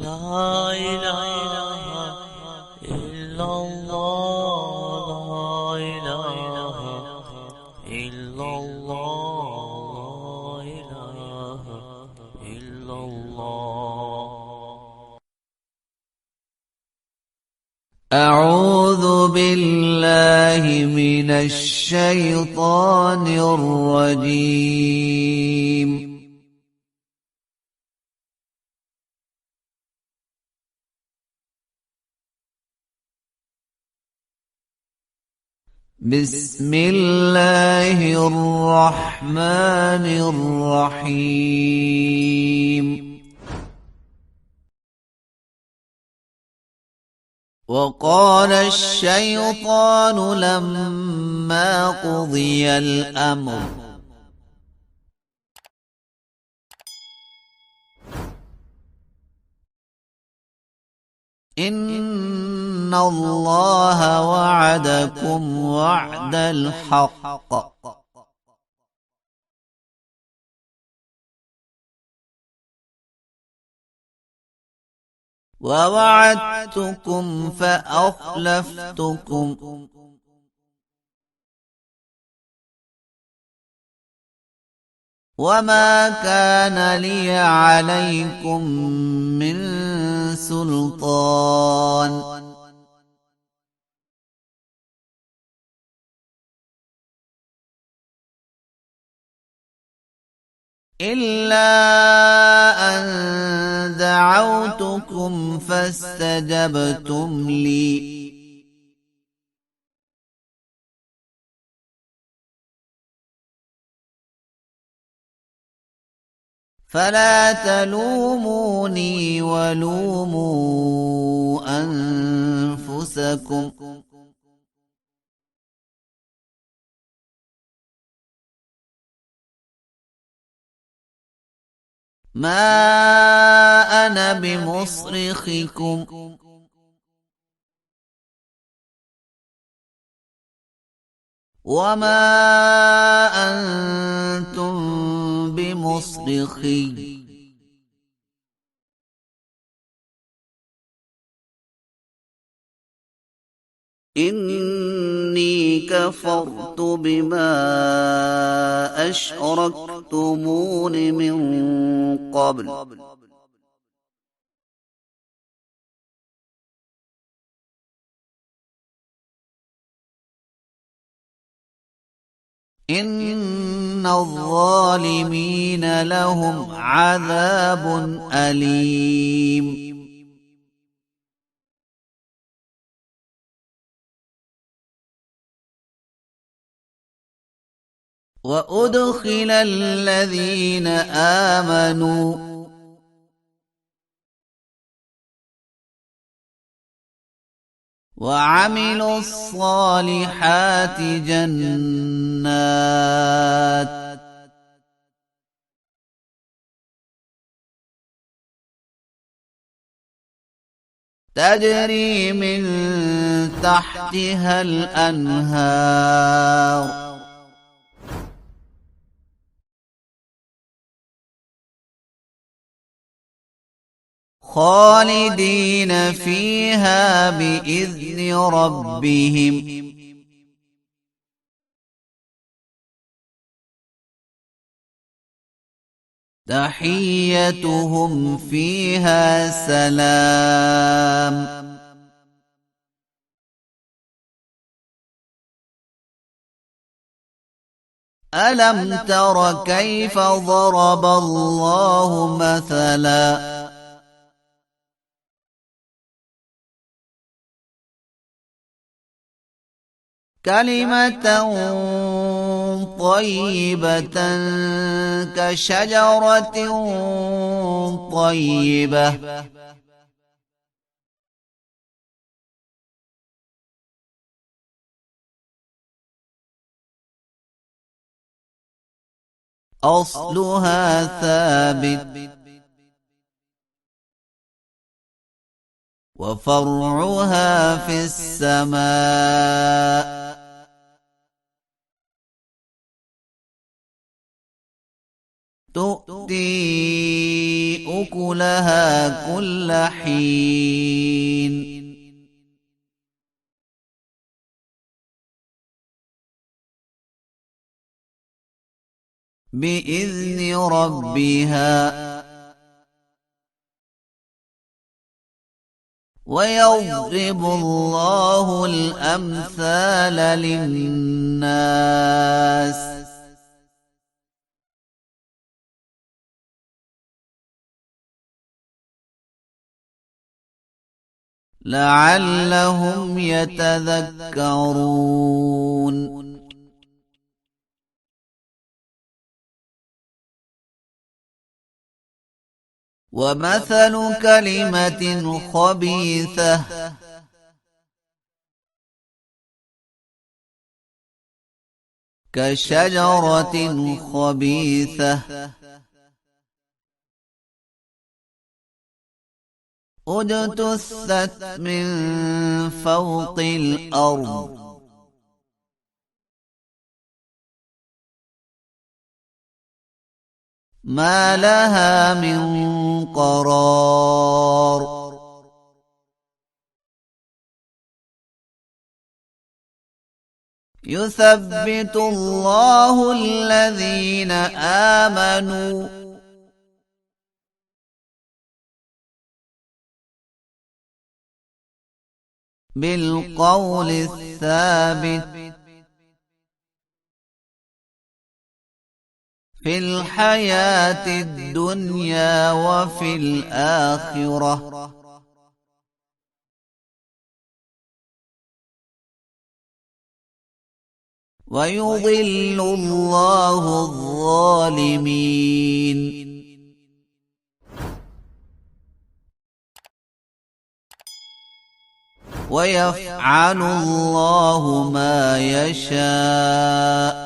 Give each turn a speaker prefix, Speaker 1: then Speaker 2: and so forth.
Speaker 1: لا إله إلا الله لا إله إلا الله لا إله إلا الله.
Speaker 2: أعوذ بالله من الشيطان الرجيم. بسم الله الرحمن الرحيم. وقال الشيطان لما قضي الأمر إن الله وعدكم وعد الحق ووعدتكم فأخلفتكم وما كان لي عليكم من سلطان إلا أن دعوتكم فاستجبتم لي فلا تلوموني ولوموا أنفسكم ما أنا بمصرخكم وما أنتم بمصرخي إني كفرت بما أشركتمون من قبل إن الظالمين لهم عذاب أليم. وأدخل الذين آمنوا وعملوا الصالحات جنات تجري من تحتها الأنهار خالدين فيها بإذن ربهم تحيتهم فيها سلام. ألم تر كيف ضرب الله مثلا كلمة طيبة كشجرة طيبة أصلها ثابت وفرعها في السماء تؤتي أكلها كل حين بإذن ربها ويضرب الله الأمثال للناس لعلهم يتذكرون ومثل كلمة خبيثة كشجرة خبيثة اجتثت من فوق الأرض ما لها من قرار يثبت الله الذين آمنوا بالقول الثابت في الحياة الدنيا وفي الآخرة ويضل الله الظالمين ويفعل الله ما يشاء